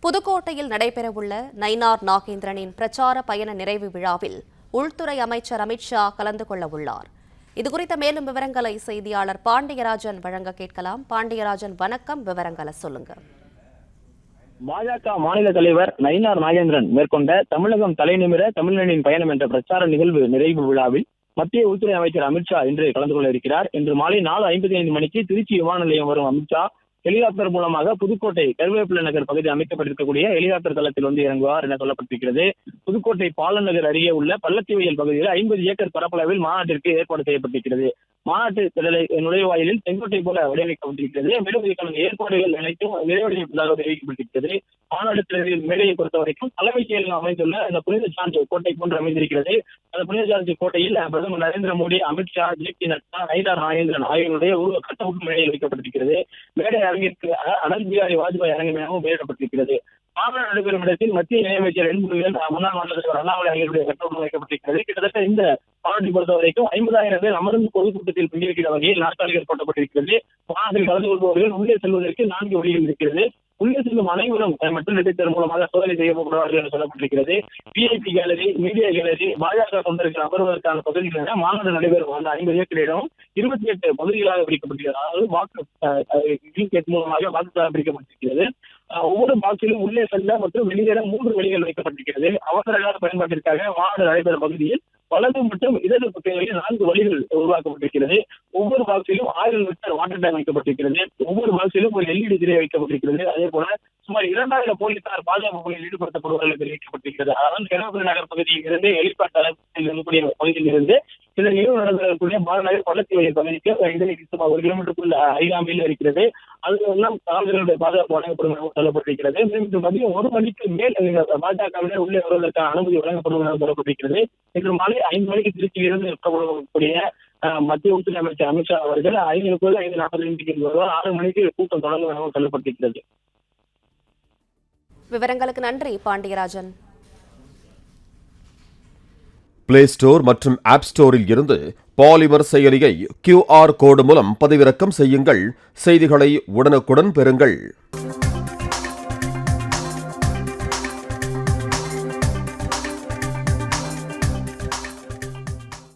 புதுக்கோட்டையில் நடைபெறவுள்ள நயினார் நாகேந்திரனின் பிரச்சார பயண நிறைவு விழாவில் உள்துறை அமைச்சர் அமித்ஷா கலந்து கொள்ள உள்ளார். இதுகுறித்த மேலும் விவரங்களை செய்தியாளர் பாண்டியராஜன் வழங்க கேட்கலாம். பாண்டியராஜன், வணக்கம். விவரங்களை சொல்லுங்க. பாஜக மாநில தலைவர் நயினார் நாகேந்திரன் மேற்கொண்ட தமிழகம் தலைநிமிர தமிழ்நாட்டின் பயணம் என்ற பிரச்சார நிகழ்வு நிறைவு விழாவில் மத்திய உள்துறை அமைச்சர் அமித்ஷா இன்று கலந்து கொள்ள இருக்கிறார். இன்று மாலை 4:55 மணிக்கு திருச்சி விமான நிலையம் வரும் அமித்ஷா ஹெலிகாப்டர் மூலமாக புதுக்கோட்டை கருவேப்பிலை நகர் பகுதி அமைக்கப்பட்டிருக்கக்கூடிய ஹெலிகாப்டர் தளத்தில் இறங்குவார் என சொல்லப்பட்டிருக்கிறது. புதுக்கோட்டை பாலன் நகர் அருகே உள்ள பள்ளத்திவயல் பகுதியில் 50 ஏக்கர் பரப்பளவில் மாநாட்டிற்கு ஏற்பாடு செய்யப்பட்டிருக்கிறது. மாநாட்டு திடலை நுழைவாயிலில் செங்கோட்டை போல வடிவமைக்கப்பட்டிருக்கிறது. மேலும் இதற்கான ஏற்பாடுகள் அனைத்தும் நிறைவடைவதாக தெரிவிக்கப்பட்டிருக்கிறது. மாநாட்டு திடலில் மேடையை பொறுத்தவரைக்கும் தலைமைச் செயலகம் அமைந்துள்ள அந்த புனித சார்ஜ் கோட்டை போன்று அமைந்திருக்கிறது. அந்த புனித சார்ஜ் கோட்டையில் பிரதமர் நரேந்திர மோடி, அமித்ஷா, ஜே.பி. நட்டா, நயினார் நாகேந்திரன் ஆகியோருடைய உருவ கட்டவுட் மேடையில் வைக்கப்பட்டிருக்கிறது. மேடை அரங்கிற்கு அடல் பிஹாரி வாஜ்பாய் அரங்கமாகவும் பெயரிடப்பட்டிருக்கிறது. மாநாடு நடைபெறும் இடத்தில் மத்திய இணையமைச்சர் எண்புகள், முன்னாள் மாநில தலைவர் அண்ணாமலை ஆகியோருடைய கட்டவுட் வைக்கப்பட்டிருக்கிறது. கிட்டத்தட்ட இந்த மாநாட்டை பொறுத்தவரைக்கும் 50,000 பேர் அமர்ந்து பொதுக்கூட்டத்தில் பங்கேற்கிற வகையில் நாற்காலிகள் போட்டப்பட்டிருக்கிறது. மாநாட்டில் கலந்து கொள்பவர்கள் உள்ளே செல்வதற்கு 4 வழிகள் இருக்கிறது. உள்ளே செல்லும் அனைவரும் மெட்டல் டிடெக்டர் மூலமாக சோதனை செய்யப்படுவார்கள் என்று சொல்லப்பட்டிருக்கிறது. விஐபி கேலரி, மீடியா கேலரி, பாஜக தொண்டர்கள் அமர்வதற்கான பகுதிகள் என மாநாடு நடைபெறும் அந்த 50 ஏக்கரிடம் 28 பகுதிகளாக பிரிக்கப்பட்டிருக்கிறது. அதாவது வாக்கு மூலமாக வாக்குகளாக பிரிக்கப்பட்டிருக்கிறது. ஒவ்வொரு பாக்ஸிலும் உள்ளே செல்ல மற்றும் வெளியேற 3 வழிகள் வைக்கப்பட்டிருக்கிறது. அவசர கால பயன்பாட்டிற்காக மாநாடு நடைபெறும் பகுதியில் வலது மற்றும் இடது பக்கங்களில் 4 வழிகள் உருவாக்கப்பட்டிருக்கிறது. ஒவ்வொரு பாக்ஸிலும் 1000 லிட்டர் வாட்டர் டேங்க் வைக்கப்பட்டிருக்கிறது. ஒவ்வொரு பாக்ஸிலும் ஒரு LED திரை வைக்கப்பட்டிருக்கிறது. அதே போல சுமார் 2000 போலீசார் பாதுகாப்பு பணியில் ஈடுபடுத்தப்படுவார்கள் என்று தெரிவிக்கப்பட்டிருக்கிறது. அதாவது கருவேப்பிலை நகர் பகுதியில் இருந்து ஹெலிகாப்டர் தளத்தில் பகுதியில் இருந்து சில நிகழ்வு நடந்தக்கூடிய பாலநகர் பள்ளத்திவயல் பகுதிக்கு இதற்கு சுமார் 1 கிலோமீட்டருக்குள் அருகாமையில் இருக்கிறது. அதுவெல்லாம் காவலர்களுடைய பாதுகாப்பு வழங்கப்படும் என சொல்லப்பட்டிருக்கிறது. இன்று மதியம் 1 மணிக்கு மேல் பாஜகவினர் உள்ளே வருவதற்கான அனுமதி வழங்கப்படும் என சொல்லப்பட்டிருக்கிறது. இன்று மாலை 5 மணிக்கு திருச்சியிலிருந்து இருக்கக்கூடிய மத்திய உள்துறை அமைச்சர் அமித்ஷா அவர்கள் 5:45 வருவார். 6 மணிக்கு கூட்டம் தொடங்கும் எனவும் சொல்லப்பட்டிருக்கிறது. விவரங்களுக்கு நன்றி பாண்டியராஜன். பிளே ஸ்டோர் மற்றும் ஆப் ஸ்டோரில் இருந்து பாலிமர் செயலியை QR கோடு மூலம் பதிவிறக்கம் செய்யுங்கள். செய்திகளை உடனுக்குடன் பெறுங்கள்.